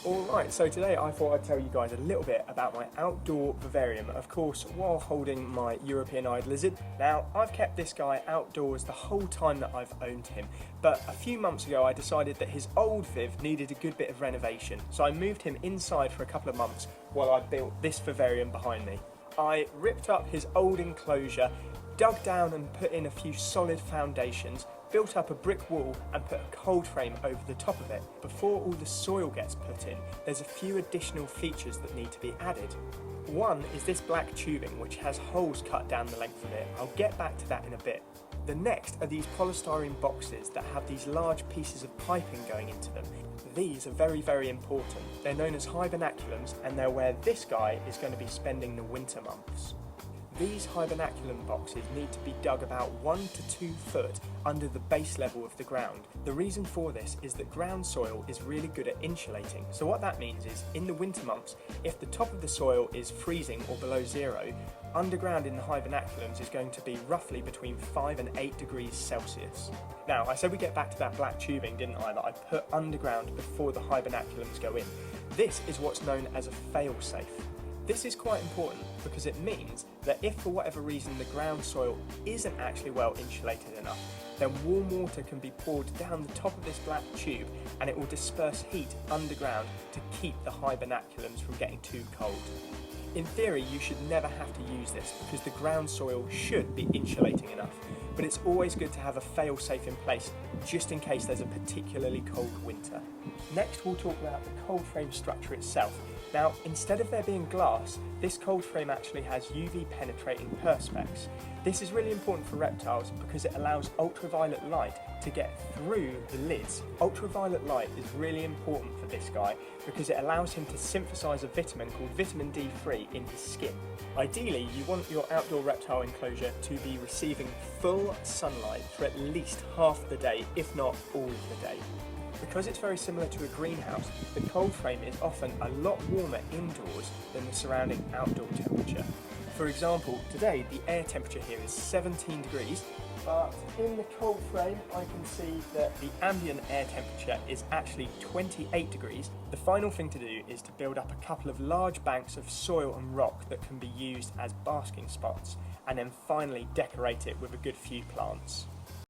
Alright, so today I thought I'd tell you guys a little bit about my outdoor vivarium, of course, while holding my European-eyed lizard. Now, I've kept this guy outdoors the whole time that I've owned him, but a few months ago I decided that his old Viv needed a good bit of renovation, so I moved him inside for a couple of months while I built this vivarium behind me. I ripped up his old enclosure, dug down and put in a few solid foundations, built up a brick wall and put a cold frame over the top of it. Before all the soil gets put in, there's a few additional features that need to be added. One is this black tubing which has holes cut down the length of it. I'll get back to that in a bit. The next are these polystyrene boxes that have these large pieces of piping going into them. These are very, very important. They're known as hibernaculums and they're where this guy is going to be spending the winter months. These hibernaculum boxes need to be dug about 1 to 2 foot under the base level of the ground. The reason for this is that ground soil is really good at insulating. So what that means is, in the winter months, if the top of the soil is freezing or below zero, underground in the hibernaculums is going to be roughly between 5 and 8 degrees Celsius. Now, I said we get back to that black tubing, didn't I, that I put underground before the hibernaculums go in. This is what's known as a fail-safe. This is quite important because it means that if for whatever reason the ground soil isn't actually well insulated enough, then warm water can be poured down the top of this black tube and it will disperse heat underground to keep the hibernaculums from getting too cold. In theory, you should never have to use this because the ground soil should be insulating enough, but it's always good to have a fail-safe in place just in case there's a particularly cold winter. Next, we'll talk about the cold frame structure itself. Now, instead of there being glass, this cold frame actually has UV penetrating perspex. This is really important for reptiles because it allows ultraviolet light to get through the lids. Ultraviolet light is really important for this guy because it allows him to synthesize a vitamin called vitamin D3 in his skin. Ideally, you want your outdoor reptile enclosure to be receiving full sunlight for at least half the day, if not all of the day. Because it's very similar to a greenhouse, the cold frame is often a lot warmer indoors than the surrounding outdoor temperature. For example, today the air temperature here is 17 degrees, but in the cold frame I can see that the ambient air temperature is actually 28 degrees. The final thing to do is to build up a couple of large banks of soil and rock that can be used as basking spots, and then finally decorate it with a good few plants.